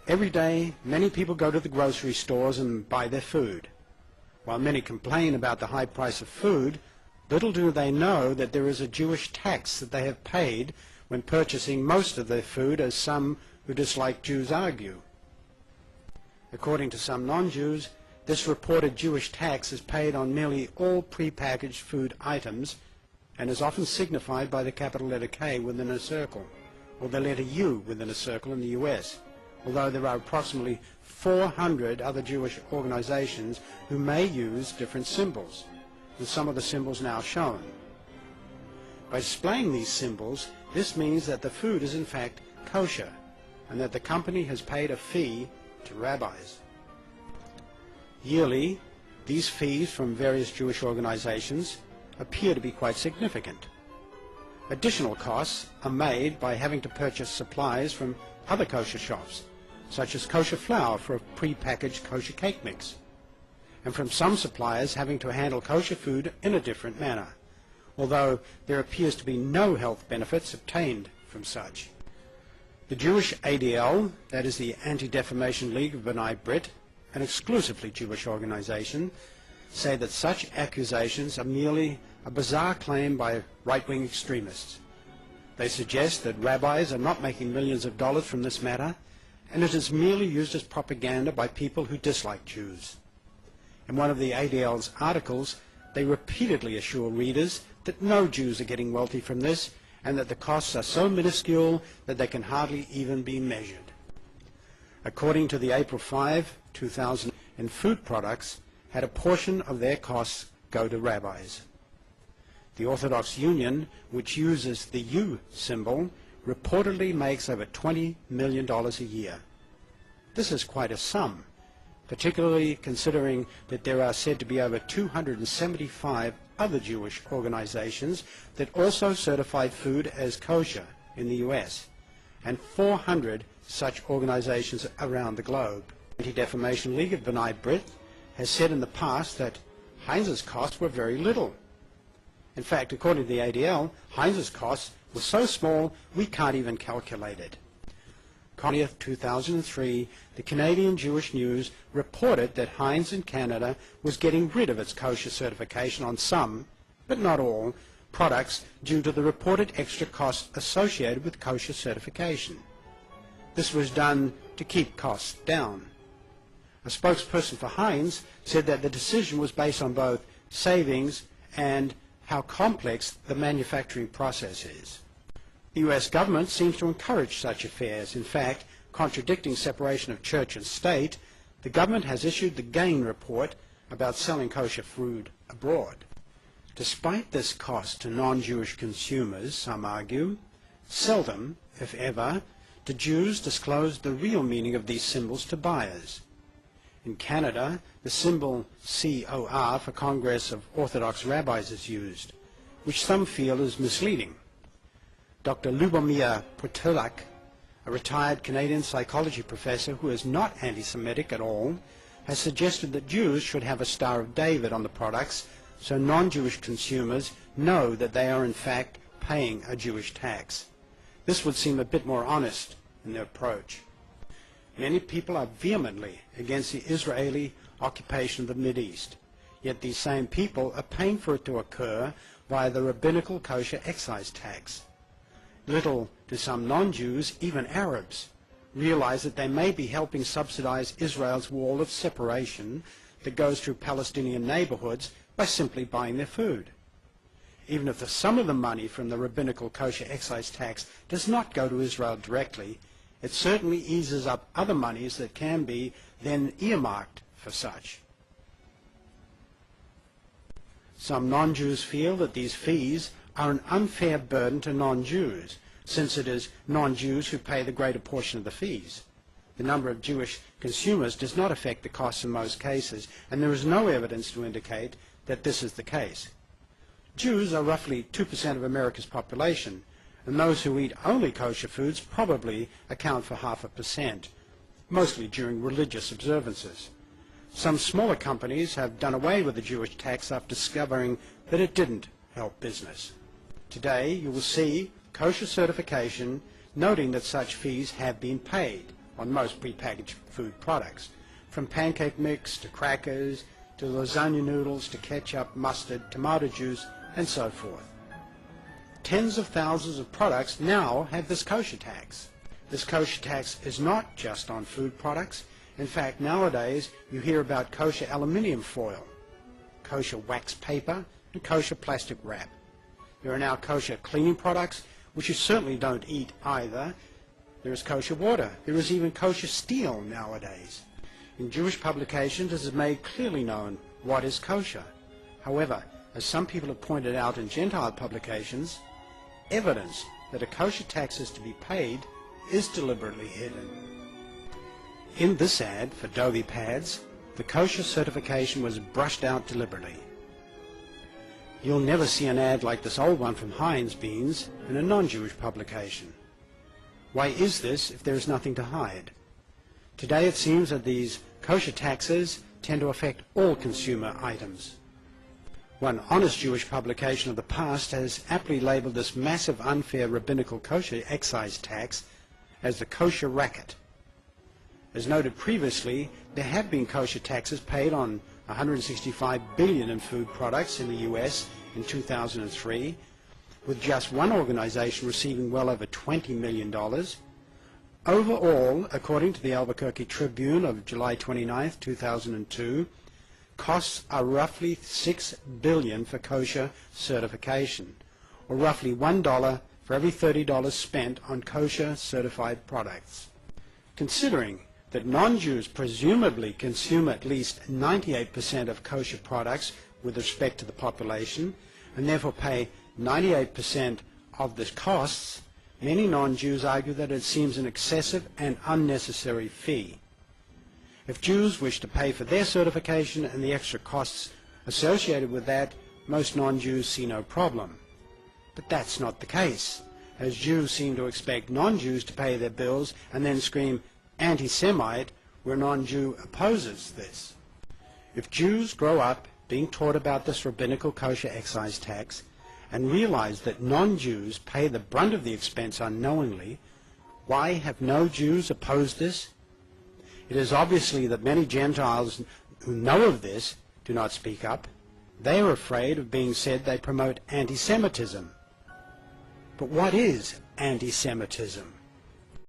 Every day, many people go to the grocery stores and buy their food. While many complain about the high price of food, little do they know that there is a Jewish tax that they have paid when purchasing most of their food, as some who dislike Jews argue. According to some non-Jews, this reported Jewish tax is paid on nearly all prepackaged food items and is often signified by the capital letter K within a circle, or the letter U within a circle in the US, although there are approximately 400 other Jewish organizations who may use different symbols, with some of the symbols now shown. By displaying these symbols, this means that the food is in fact kosher, and that the company has paid a fee to rabbis. Yearly, these fees from various Jewish organizations appear to be quite significant. Additional costs are made by having to purchase supplies from other kosher shops, such as kosher flour for a pre-packaged kosher cake mix, and from some suppliers having to handle kosher food in a different manner, although there appears to be no health benefits obtained from such. The Jewish ADL, that is the Anti-Defamation League of B'nai B'rith, an exclusively Jewish organization, say that such accusations are merely a bizarre claim by right-wing extremists. They suggest that rabbis are not making millions of dollars from this matter, and it is merely used as propaganda by people who dislike Jews. In one of the ADL's articles, they repeatedly assure readers that no Jews are getting wealthy from this, and that the costs are so minuscule that they can hardly even be measured. According to the April 5, 2000, and food products had a portion of their costs go to rabbis. The Orthodox Union, which uses the U symbol, reportedly makes over $20 million a year. This is quite a sum, particularly considering that there are said to be over 275 other Jewish organizations that also certify food as kosher in the US, and 400 such organizations around the globe. The Anti-Defamation League of B'nai B'rith has said in the past that Heinz's costs were very little. In fact, according to the ADL, Heinz's costs were so small we can't even calculate it. On 2003, the Canadian Jewish News reported that Heinz in Canada was getting rid of its kosher certification on some, but not all, products due to the reported extra costs associated with kosher certification. This was done to keep costs down. A spokesperson for Heinz said that the decision was based on both savings and how complex the manufacturing process is. The U.S. government seems to encourage such affairs. In fact, contradicting separation of church and state, the government has issued the Gain report about selling kosher food abroad. Despite this cost to non-Jewish consumers, some argue, seldom, if ever, do Jews disclose the real meaning of these symbols to buyers. In Canada, the symbol COR for Congress of Orthodox Rabbis is used, which some feel is misleading. Dr. Lubomir Potulak, a retired Canadian psychology professor who is not anti-Semitic at all, has suggested that Jews should have a Star of David on the products so non-Jewish consumers know that they are in fact paying a Jewish tax. This would seem a bit more honest in their approach. Many people are vehemently against the Israeli occupation of the Mideast, yet these same people are paying for it to occur via the rabbinical kosher excise tax. Little do some non-Jews, even Arabs, realize that they may be helping subsidize Israel's wall of separation that goes through Palestinian neighborhoods by simply buying their food. Even if some of the money from the rabbinical kosher excise tax does not go to Israel directly, it certainly eases up other monies that can be then earmarked for such. Some non-Jews feel that these fees are an unfair burden to non-Jews, since it is non-Jews who pay the greater portion of the fees. The number of Jewish consumers does not affect the costs in most cases, and there is no evidence to indicate that this is the case. Jews are roughly 2% of America's population, and those who eat only kosher foods probably account for 0.5%, mostly during religious observances. Some smaller companies have done away with the Jewish tax after discovering that it didn't help business. Today you will see kosher certification noting that such fees have been paid, on most prepackaged food products, from pancake mix to crackers to lasagna noodles to ketchup, mustard, tomato juice, and so forth. Tens of thousands of products now have this kosher tax. This kosher tax is not just on food products. In fact, nowadays you hear about kosher aluminium foil, kosher wax paper, and kosher plastic wrap. There are now kosher cleaning products, which you certainly don't eat either. There is kosher water. There is even kosher steel nowadays. In Jewish publications, it is made clearly known what is kosher. However, as some people have pointed out in Gentile publications, evidence that a kosher tax is to be paid is deliberately hidden. In this ad for Dovey pads, the kosher certification was brushed out deliberately. You'll never see an ad like this old one from Heinz Beans in a non-Jewish publication. Why is this if there is nothing to hide? Today it seems that these kosher taxes tend to affect all consumer items. One honest Jewish publication of the past has aptly labeled this massive unfair rabbinical kosher excise tax as the kosher racket. As noted previously, there have been kosher taxes paid on $165 billion in food products in the U.S. in 2003, with just one organization receiving well over $20 million. Overall, according to the Albuquerque Tribune of July 29, 2002, costs are roughly $6 billion for kosher certification, or roughly $1 for every $30 spent on kosher certified products. Considering that non-Jews presumably consume at least 98% of kosher products with respect to the population, and therefore pay 98% of the costs, many non-Jews argue that it seems an excessive and unnecessary fee. If Jews wish to pay for their certification and the extra costs associated with that, most non-Jews see no problem. But that's not the case, as Jews seem to expect non-Jews to pay their bills and then scream anti-Semite where non-Jew opposes this. If Jews grow up being taught about this rabbinical kosher excise tax and realize that non-Jews pay the brunt of the expense unknowingly, why have no Jews opposed this? It is obviously that many Gentiles who know of this do not speak up. They are afraid of being said they promote anti-Semitism. But what is anti-Semitism?